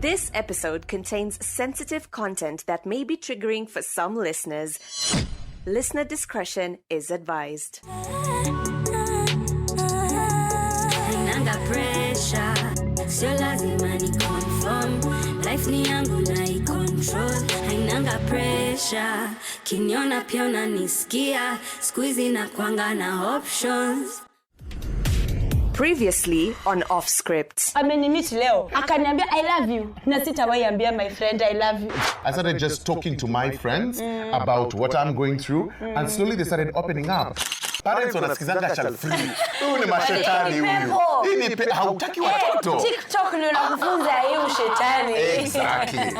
This episode contains sensitive content that may be triggering for some listeners. Listener discretion is advised. Hainanga pressure, sio lazima ni conform. Life ni yangu na i-control. Hainanga pressure, kiniona pia unanisikia. Squeezy na kuanga na options. Previously on Offscript. Amenimit leo. Akaniambia I love you. Na sitawahi ambia my friend I love you. I started just talking to my friends about what I'm going through and slowly they started opening up. Parents wanasikizanga child free. Huyu ni mashetani huyu. Hii ni hautaki watoto. TikTok ndio nakufunza hiyo shetani. Exactly.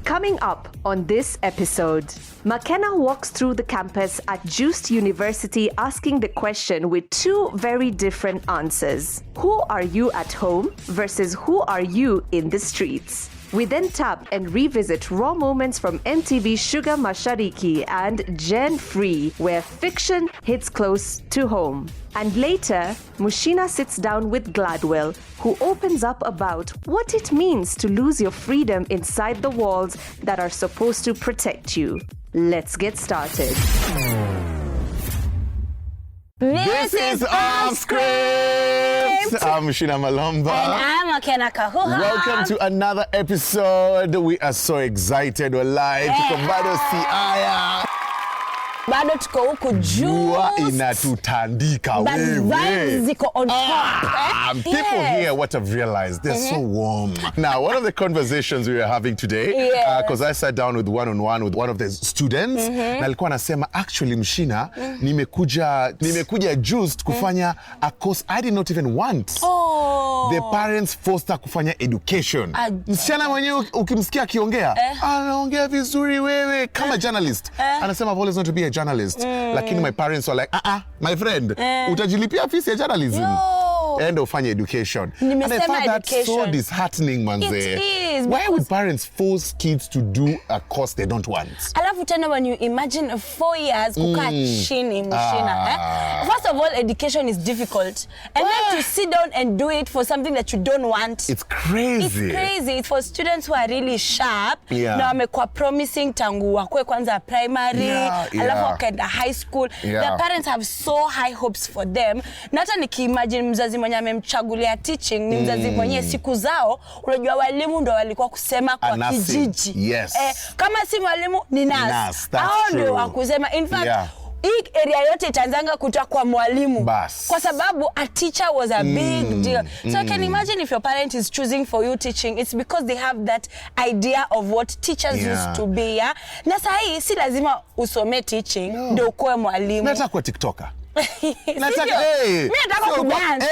Coming up on this episode, McKenna walks through the campus at Juiced University asking the question with two very different answers. Who are you at home versus who are you in the streets? We then tap and revisit raw moments from MTV Shuga, Mashariki and Gen Free, where fiction hits close to home. And later, Mushina sits down with Gladwell, who opens up about what it means to lose your freedom inside the walls that are supposed to protect you. Let's get started. This is Offscript. I'm Mushina Malomba. And I'm McKenna Kahuha. Welcome to another episode. We are so excited. We're live. Tuko bado siaya. Bado tuko huku Jua inatutandika wewe. Vibes ziko on top. People here what have realized they're so warm. Now, one of the conversations we were having today, because I sat down with one-on-one with one of the students, na alikuwa anasema actually Mshina, nimekuja Juiced kufanya a course I did not even want. The parents forced her kufanya education. Msichana mwenyewe ukimsikia akiongea, anaongea vizuri wewe kama journalist. Anasema I've always wanted to be a journalist. Lakini my parents were like, my friend, utajilipia fees ya journalism. And ufanye education. And I thought that's so disheartening, manze. It is. Why would parents force kids to do a course they don't want? Alafu tena when you imagine 4 years kukaa chini Mushina. First of all, education is difficult. And then to sit down and do it for something that you don't want. It's crazy. It's crazy. It's for students who are really sharp. Yeah. Na wamekuwa promising tangu wakwe kwanza primary. Alafu wakaenda high school. The parents have so high hopes for them. Na hata nikiimagine mzazi mwenye amemchagulia teaching ni mzazi mwenye siku zao unajua walimu ndo walikuwa kusema kwa kijiji. Yes. Kama si mwalimu ni nurse. Hao ndio wakusema. In fact, hii area yote itaanzanga kutoka kwa mwalimu. Kwa sababu a teacher was a big deal. So I can imagine if your parent is choosing for you teaching, it's because they have that idea of what teachers used to be. Na sahi si lazima usome teaching ndio ukoe mwalimu. Nataka kuwa TikToker. Nataka kudance.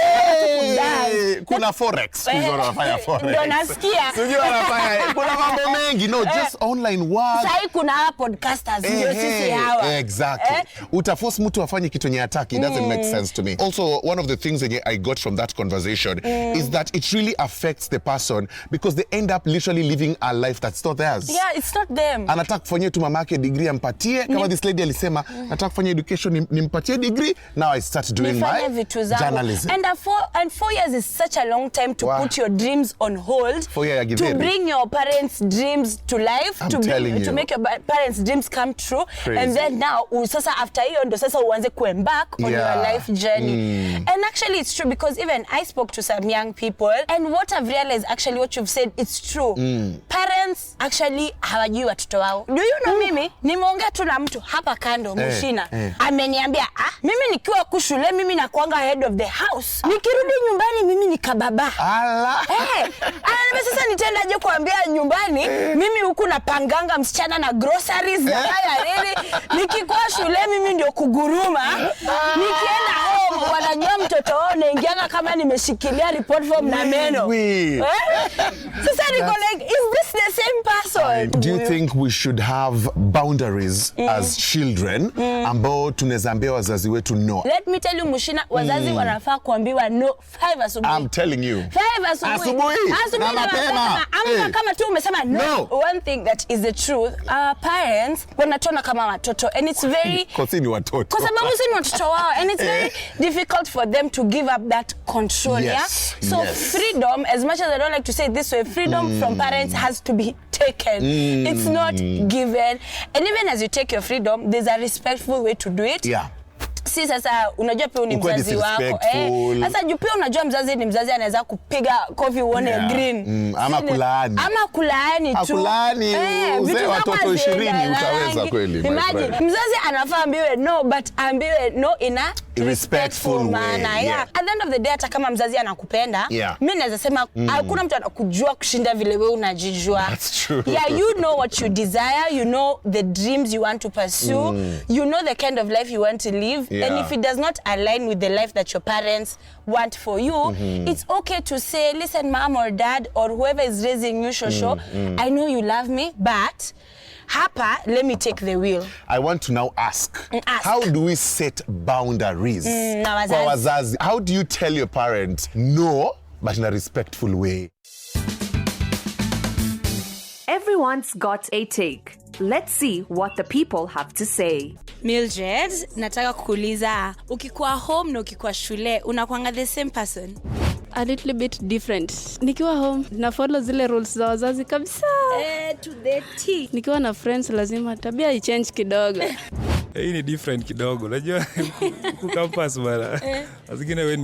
Kuna forex. Unafanya forex. Ndio nasikia. Sijui wanafanya. Kuna mambo mengi. No, just online work. Sasa kuna podcasters ndio sisi hawa. Exactly. Utaforce mtu afanye kitu yenye hataki. It doesn't make sense to me. Also, one of the things that I got from that conversation is that it really affects the person because they end up literally living a life that's not theirs. Yeah, it's not them. Anataka kufanyia tu mamake degree ampatie. Kama this lady alisema, nataka kufanya education nimpatie degree. Now I start doing my journalism. And 4 years is such a long time to put your dreams on hold. 4 years to bring your parents' dreams to life. To make your parents' dreams come true. Crazy. And then now, sasa after hiyo ndo sasa uanze kuembark on your life journey. And actually it's true because even I spoke to some young people and what I've realized actually what you've said, it's true. Parents actually hawajui watoto wao. Do you know mimi? Nimeongea tu na mtu hapa kando Mushina. Ameniambia, mimi nikiwa kushule mimi nakuanga head of the house. Nikirudi nyumbani mimi ni kababa. Sasa nitendaje kuambia nyumbani mimi huku napanganga msichana na groceries na nikikuwa shule mimi ndio kuguruma. Nikienda home wanajua mtoto wao naingianga kama nimeshikilia report form na meno. Sasa niko like, is this the same person? Do you think we should have boundaries as children ambao tunaweza ambia wazazi wetu no? Let me tell you, Mushina, wazazi wanafaa kuambiwa no 5 asubuhi. I'm telling you. 5 asubuhi. Na mapema. Ama kama tu umesema no. One thing that is the truth, our parents wanatona kama watoto, and it's very kwa watoto. Kwa sababu sisi ni watoto wao, and it's very difficult for them to give up that control. Yes. Yeah. So freedom, as much as I don't like to say it this way, freedom from parents has to be taken. It's not given. And even as you take your freedom, there's a respectful way to do it. Yeah. Si sasa unajua pia ni mzazi wako. Sasa juu pia unajua mzazi ni mzazi, anaweza kupiga coffee uone green. Ama kulaani. Ama kulaani tu. Akulaani. Uzee watoto 20 utaweza kweli. Imagine mzazi anafaa ambiwe no, but ambiwe no in a respectful manner. Yeah. At the end of the day, hata kama mzazi anakupenda, mimi naweza sema hakuna mtu anakujua kushinda vile wewe unajijua. That's true. Yeah, you know what you desire, you know the dreams you want to pursue, you know the kind of life you want to live. Yeah. And if it does not align with the life that your parents want for you, it's okay to say, listen, mom or dad or whoever is raising you, Shosho, I know you love me, but hapa, let me take the wheel. I want to now ask. How do we set boundaries? Kwa wazazi. How do you tell your parents no, but in a respectful way? Everyone's got a take. Let's see what the people have to say. Mildred, nataka kukuuliza, ukikuwa home na ukikuwa shule, unakuanga the same person? A little bit different. Nikiwa home na follow zile rules za wazazi kabisa. To the T. Nikiwa na friends lazima tabia i-change kidogo. Hii ni different kidogo. Unajua huku campus bana. Azingine wewe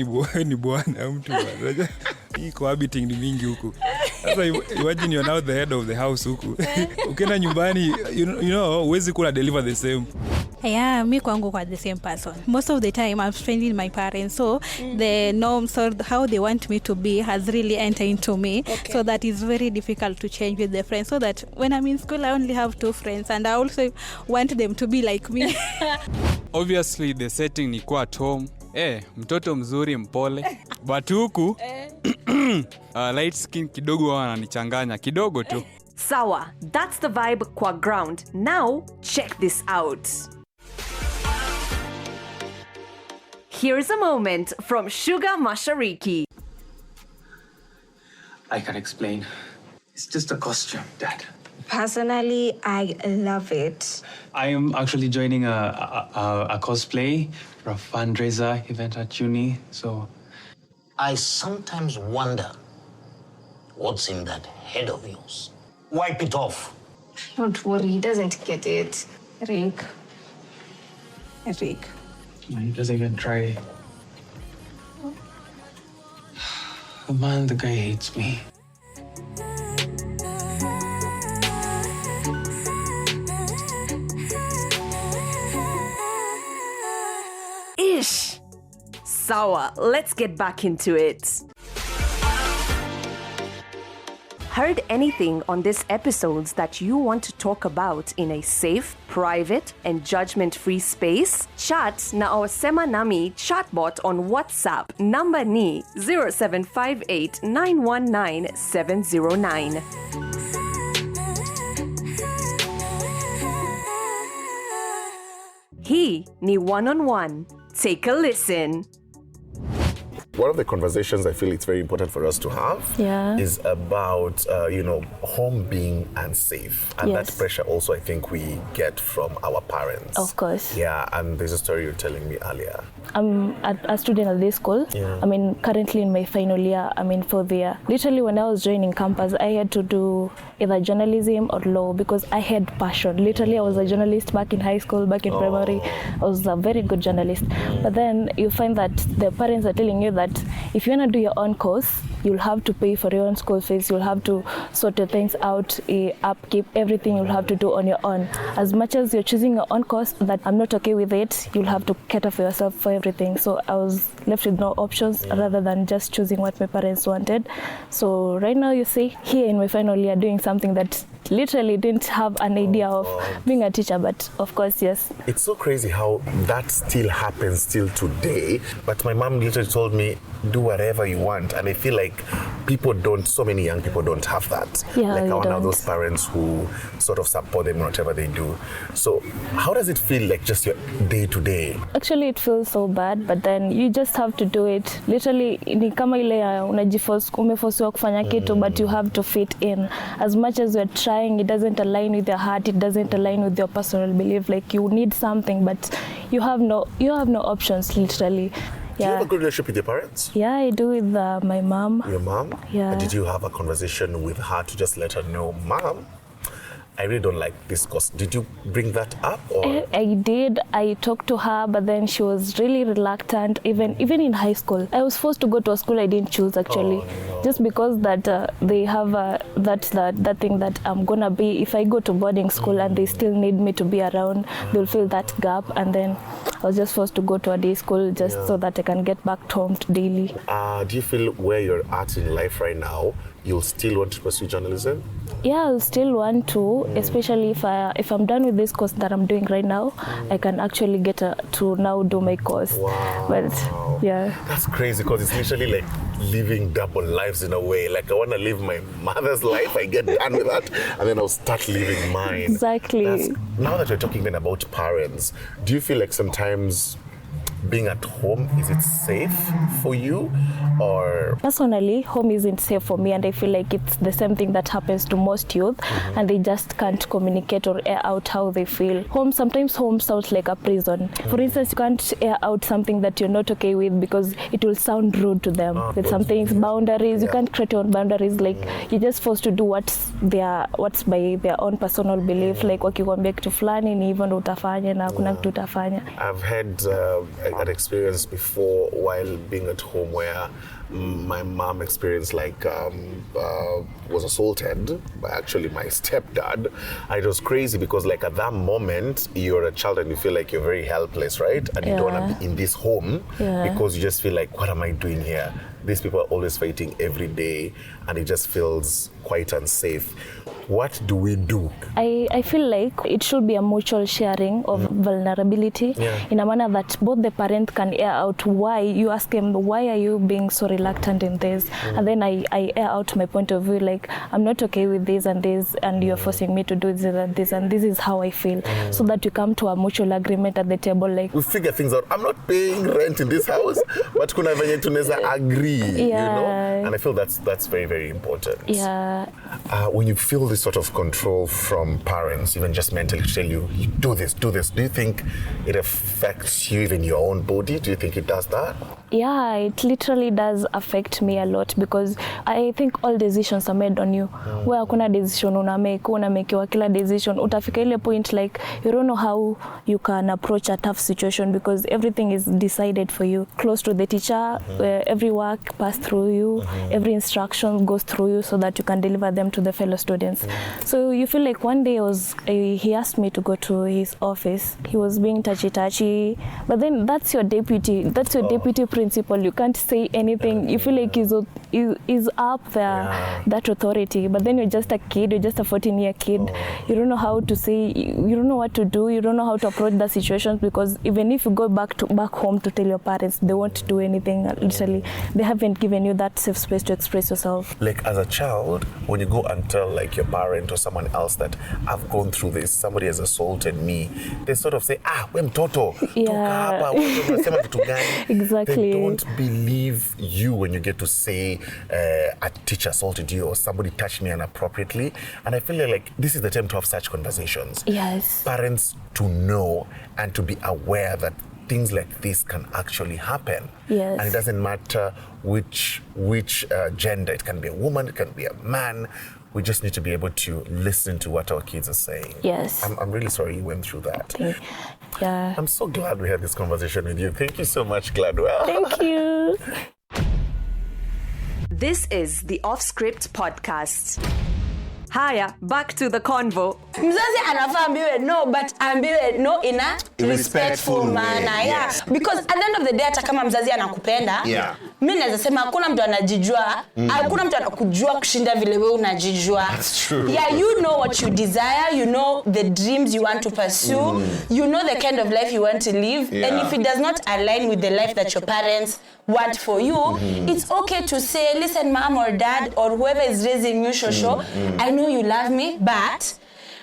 ni bwana mtu bana. Unajua hii cohabiting ni mingi huku. Sasa imagine you're now the head of the house huku. Ukienda nyumbani, you know, huwezi kula deliver the same. Yeah, me kwangu kwa the same person. Most of the time I'm spending my parents, so the norms or how they want me to be has really entered into me. Okay. So that is very difficult to change with the friends. So that when I'm in school, I only have 2 friends, and I also want them to be like me. Obviously the setting ni kwa at home. Mtoto mzuri mpole. But huku light skin kidogo wananichanganya kidogo tu. Sawa, that's the vibe kwa ground. Now, check this out. Here's a moment from Shuga Mashariki. I can explain. It's just a costume, Dad. Personally, I love it. I am actually joining a cosplay for a fundraiser event at uni, so... I sometimes wonder what's in that head of yours. Wipe it off. Don't worry, he doesn't get it. Rick. He doesn't even try. Man, the guy hates me. Ish! Sawa, let's get back into it. Heard anything on these episodes that you want to talk about in a safe, private, and judgment-free space? Chat na our Sema Nami chatbot on WhatsApp. Number ni 0758 919 709. Hii ni one-on-one. Take a listen. One of the conversations I feel it's very important for us to have is about, home being unsafe. And that pressure also, I think, we get from our parents. Of course. Yeah, and there's a story you were telling me earlier. I'm a student at this school. Yeah. Currently in my final year, 4th year. Literally, when I was joining campus, I had to do either journalism or law because I had passion. Literally, I was a journalist back in high school, back in primary. I was a very good journalist. But then you find that the parents are telling you that if you want to do your own course, you'll have to pay for your own school fees, you'll have to sort your things out, upkeep, everything you'll have to do on your own. As much as you're choosing your own course, that I'm not okay with it, you'll have to cater for yourself for everything. So I was left with no options rather than just choosing what my parents wanted. So right now you see, here in my final year, doing something that literally didn't have an idea of being a teacher, but of course, yes. It's so crazy how that still happens till today. But my mom literally told me, do whatever you want. And I feel like so many young people don't have that. Yeah, like I want to have don't. those parents who sort of support them in whatever they do. So how does it feel like just your day to day? Actually, it feels so bad, but then you just have to do it. Literally, ni kama ile umeforsiwa kufanya kitu, but you have to fit in. As much as you're trying, it doesn't align with your heart, it doesn't align with your personal belief. Like you need something, but you have no options, literally. Do you have a good relationship with your parents? Yeah, I do with my mom. Your mom? Yeah. Did you have a conversation with her to just let her know, Mom, I really don't like this course? Did you bring that up? Or? I did. I talked to her, but then she was really reluctant. Even in high school, I was forced to go to a school I didn't choose actually, just because that they have that thing that I'm gonna be. If I go to boarding school and they still need me to be around, they'll fill that gap, and then I was just forced to go to a day school just so that I can get back home daily. Do you feel where you're at in life right now, you'll still want to pursue journalism? Yeah, I'll still want to, especially if I'm done with this course that I'm doing right now, I can actually get to now do my course. Wow. But yeah. That's crazy because it's literally like living double lives in a way. Like I want to live my mother's life, I get done with that, and then I'll start living mine. Exactly. Now that we're talking then about parents, do you feel like sometimes being at home, is it safe for you? Or personally, home isn't safe for me, and I feel like it's the same thing that happens to most youth, and they just can't communicate or air out how they feel. Sometimes home sounds like a prison. For instance, you can't air out something that you're not okay with because it will sound rude to them. With some things, boundaries, you can't create your own boundaries. Like you're just forced to do what's by their own personal belief. Like wakikwambia kitu fulani ni hivyo ndo utafanya na hakuna kitu utafanya. I've had an experience before while being at home where my mom experienced was assaulted by actually my stepdad. And it was crazy because like at that moment you're a child and you feel like you're very helpless, right? And you don't want to be in this home because you just feel like, what am I doing here? These people are always fighting every day and it just feels quite unsafe. What do we do? I feel like it should be a mutual sharing of vulnerability in a manner that both the parent can air out why. You ask them, why are you being so reluctant in this? And then I air out my point of view, like I'm not okay with this and you're forcing me to do this and this is how I feel. So that you come to a mutual agreement at the table. Like we figure things out. I'm not paying rent in this house, but kuna venye tunaweza agree, you know? And I feel that's very, very important. Yeah. When you feel this sort of control from parents, even just mentally to tell you, do this, do you think it affects you, even your own body? Do you think it does that? Yeah, it literally does affect me a lot because I think all decisions are made on you. Where hakuna decision unamekiwa kila decision. Utafika ile point like you don't know how you can approach a tough situation because everything is decided for you. Close to the teacher, every work passed through you, every instruction goes through you so that you can deliver them to the fellow students. So you feel like one day he asked me to go to his office. He was being touchy, but then that's your deputy principal. You can't say anything. You feel like he's up there, that authority, but then you're just a kid, you're just a 14-year kid. You don't know how to say, you don't know what to do, you don't know how to approach the situations because even if you go back home to tell your parents, they won't do anything. Literally, they haven't given you that safe space to express yourself. Like as a child, when you go and tell like your parent or someone else that I've gone through this, somebody has assaulted me, they sort of say, we mtoto, exactly. They don't believe you when you get to say a teacher assaulted you or somebody touched me inappropriately. And I feel like this is the time to have such conversations. Yes. Parents to know and to be aware that things like this can actually happen. Yes. And it doesn't matter which gender. It can be a woman, it can be a man. We just need to be able to listen to what our kids are saying. Yes. I'm really sorry you went through that. Yeah. I'm so glad we had this conversation with you. Thank you so much, Gladwell. Thank you. This is the Offscript podcast. Haya, back to the convo. Mzazi anafaa ambiwe no, but ambiwe no in a respectful manner. Yeah. Because at the end of the day, hata kama mzazi anakupenda, mimi naweza sema hakuna mtu anajijua, hakuna mtu anakujua kushinda vile wewe unajijua. That's true. Yeah, you know what you desire, you know the dreams you want to pursue, you know the kind of life you want to live, and if it does not align with the life that your parents want for you, it's okay to say, listen, mom or dad or whoever is raising you, Shosho, I know you love me, but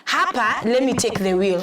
hapa, let me take the wheel.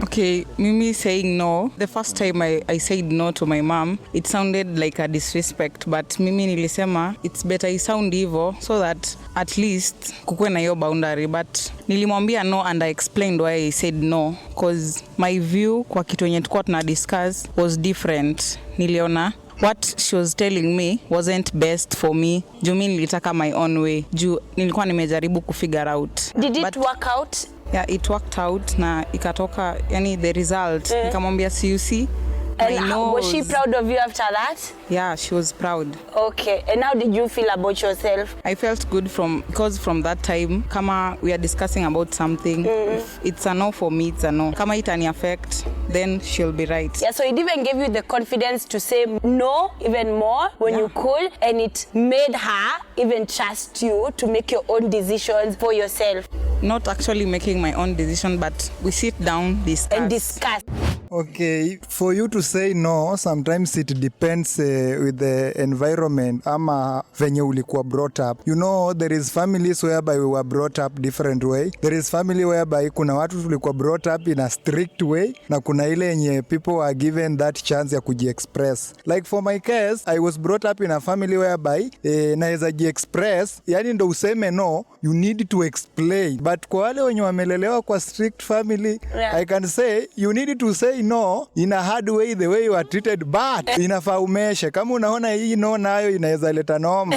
Okay, Mimi saying no. The first time I said no to my mom, it sounded like a disrespect, but Mimi nilisema it's better I sound hivyo so that at least kukuwe na hiyo boundary, but nilimwambia no and I explained why I said no because my view kwa kitu yenye tulikuwa tuna discuss was different. Niliona what she was telling me wasn't best for me. Juu mimi nilitaka my own way. Juu nilikuwa nimejaribu kufigure out. Did it work out? Yeah, it worked out na ikatoka yani the result. Nikamwambia see. And was she proud of you after that? Yeah, she was proud. Okay. And how did you feel about yourself? I felt good because from that time, kama we are discussing about something, if it's a no for me, it's a no. Kama itani affect, then she'll be right. Yeah, so it even gave you the confidence to say no even more when you could, and it made her even trust you to make your own decisions for yourself. Not actually making my own decision, but we sit down, discuss. Okay, for you to say no, sometimes it depends with the environment ama venye ulikuwa brought up. You know, there is families whereby we were brought up different way. There is family whereby kuna watu tulikuwa brought up in a strict way na kuna ile yenye people are given that chance ya kuji-express. Like for my case, I was brought up in a family whereby naweza ji-express, yani ndo useme no, you need to explain. But kwa wale wenye wamelelewa kwa strict family, I can say you need to say no in a hard way, the way you are treated, but inafaa umeshe. Kama unaona hii no nayo inaweza leta noma,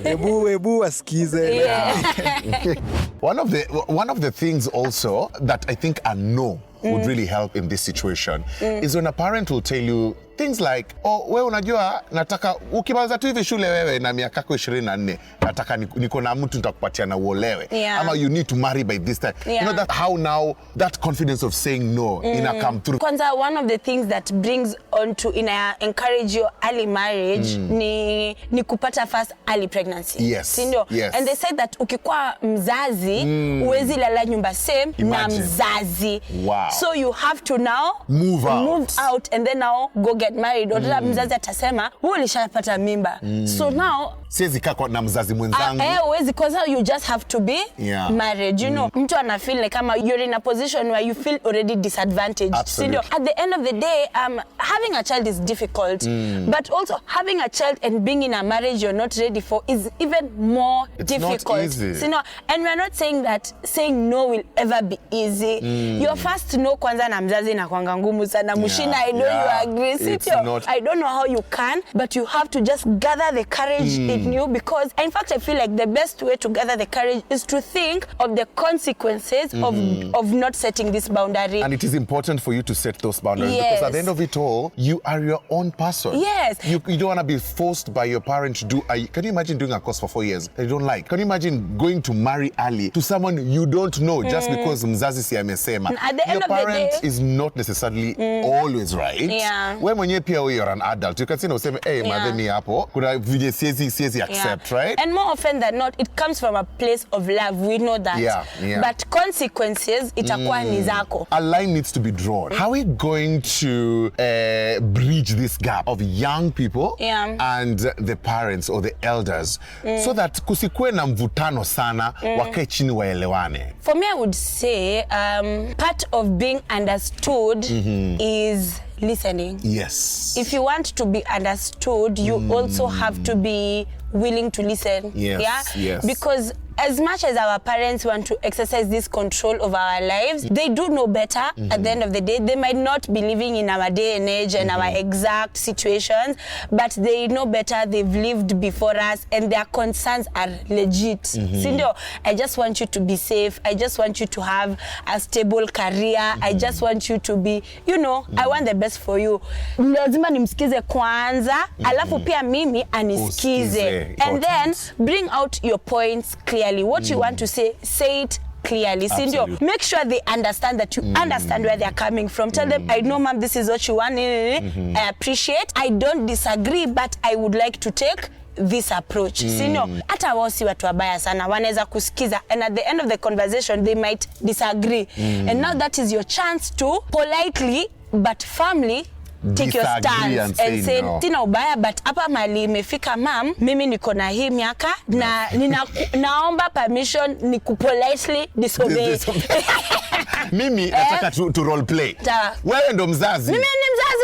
ebu wasikize. One of the things also that I think a no would really help in this situation is when a parent will tell you things like, oh, wewe unajua nataka ukimaliza tu hivi shule wewe na miaka yako 24 nataka niko na mtu nitakupatia na uolewe. Ama you need to marry by this time. You know that how now that confidence of saying no ina come through. Kwanza, one of the things that brings on to encourage your early marriage ni kupata first early pregnancy. Yes. Yes. And they said that ukikuwa mzazi uwezi lala nyumba same na mzazi. Wow. So you have to now move out and then now go get married. Or mzazi atasema wewe ulishapata mimba. So now siwezi kaa na mzazi mwenzangu. Uwezi, because you just have to be married. You know, mtu ana feel like kama you're in a position where you feel already disadvantaged. Absolutely. At the end of the day, having a child is difficult, but also having a child and being in a marriage you're not ready for is even more difficult. Not easy. And we're not saying that saying no will ever be easy. Your first no kwanza na mzazi na kwanga ngumu sana. Mushina, I know you agree. I don't know how you can, but you have to just gather the courage in you, because in fact I feel like the best way to gather the courage is to think of the consequences of not setting this boundary. And it is important for you to set those boundaries, because at the end of it all, you are your own person. Yes. You don't want to be forced by your parent to do. Can you imagine doing a course for 4 years that you don't like? Can you imagine going to marry early to someone you don't know just because mzazi si amesema? At the end of the day, your parent is not necessarily always right. Wewe mwenyewe pia you're an adult. You can say useme, hey, madhemi hapo kuna vile siezi accept, right? And more often than not, it comes from a place of love. We know that. But consequences itakuwa ni zako. A line needs to be drawn. How are we going to bridge this gap of young people and the parents or the elders so that kusikwe na mvutano sana, wakae chini waelewane? For me, I would say part of being understood is listening. Yes. If you want to be understood, you also have to be willing to listen. Yes. Because as much as our parents want to exercise this control of our lives, they do know better at the end of the day. They might not be living in our day and age and our exact situations, but they know better. They've lived before us and their concerns are legit. Sindio, I just want you to be safe. I just want you to have a stable career. I just want you to be, I want the best for you. Lazima nimsikize kwanza, alafu pia mimi anisikize. And then bring out your points clearly. What you want to say it clearly. Sindio, make sure they understand that you understand where they're coming from. Tell them, I know, mom, this is what you want. I appreciate. I don't disagree, but I would like to take this approach. Sindio, hata wao si watu wabaya sana, wanaweza kusikiza, and at the end of the conversation they might disagree. And now that is your chance to politely but firmly take your stance and say tina ubaya, but hapa mali imefika, mom, mimi niko na hii miaka na naomba permission ni politely disobey. Mimi nataka to role play. Wewe ndo mzazi. Mimi ni mzazi.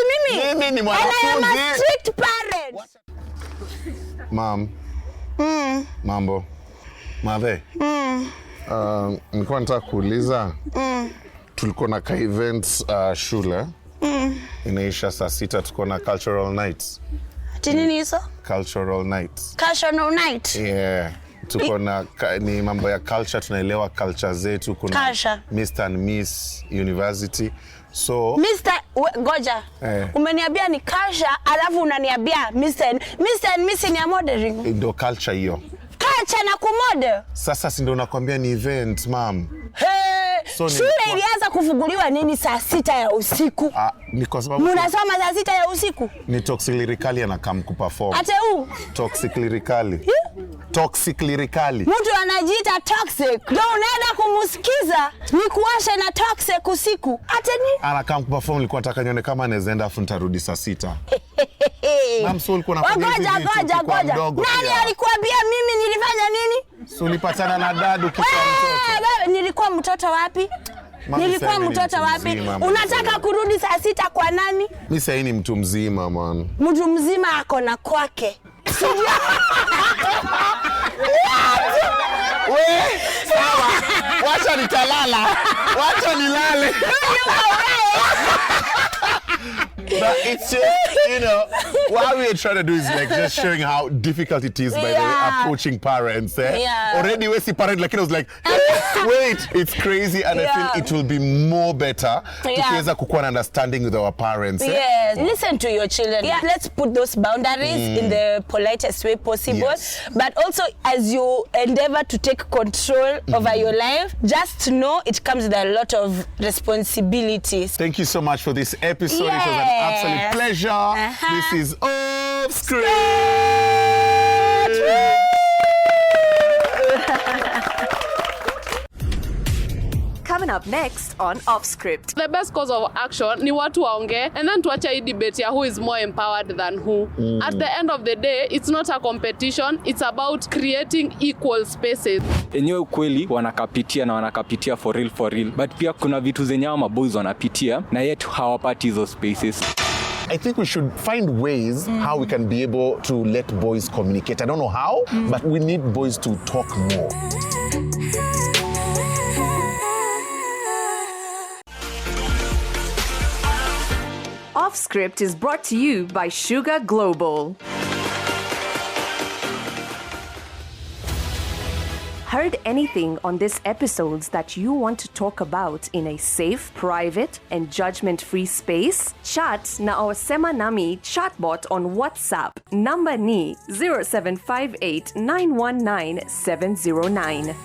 Mimi ni mwanafunzi. And I am a strict parent. Mom. Mambo. Mathe. Nilikuwa nataka kuuliza. Tulikuwa na ka events shule. Inaisha saa 6, tuko na cultural nights. Nini hizo? Cultural nights. Cultural night? Yeah. Tuko na ni mambo ya culture, tunaelewa culture zetu, kuna Mr. and Miss University. So Goja. Umeniambia ni culture, alafu unaniambia Mr. and Miss ni modeling. Ndio culture hiyo. Culture na kumodel. Sasa si ndio nakwambia ni event, mom. So shule ilianza kufunguliwa nini saa 6 ya usiku? Ni kwa sababu mnasoma saa 6 ya usiku? Ni toxic lyrically anakam kuperform. Ate toxic lyrically. Toxic lyrically. Mtu anajiita toxic. Ndio unaenda kumusikiza ni kuwasha na toxic usiku. Ate ni anakam kuperform, nilikuwa nataka nione kama anaweza enda afu nitarudi saa 6. Mamsul kuna Goja. Nani alikuambia mimi nilifanya nini? So ulipatana na dadu kisha mtoto. Nilikuwa mtoto wapi? Nilikuwa mtoto wapi? Unataka kurudi saa 6 kwa nani? Mimi sasa ni mtu mzima man. Mtu mzima ako na kwake. Sawa. Wacha nitalala. Wacha nilale. But it's just, you know, what we're trying to do is like just showing how difficult it is by the way approaching parents. Already we see parent like it was like, wait, it's crazy, and I feel it will be more better tukiweza kukuwa na understanding with our parents. Yes, listen to your children. Let's put those boundaries in the politest way possible. But also as you endeavor to take control over your life, just know it comes with a lot of responsibilities. Thank you so much for this episode. It was an absolute pleasure. This is Offscript. Coming up next on Offscript. The best course of action ni watu waongee and then tuache hii debate ya who is more empowered than who. At the end of the day, it's not a competition, it's about creating equal spaces. Enyewe ukweli wanakapitia na wanakapitia for real, but pia kuna vitu zenye hao maboys wanapitia na yet hawapati hizo spaces. I think we should find ways how we can be able to let boys communicate. I don't know how, but we need boys to talk more. Offscript is brought to you by Shuga Global. Heard anything on this episodes that you want to talk about in a safe, private, and judgment-free space? Chat na our Sema Nami chatbot on WhatsApp. Number ni 0758 919 709.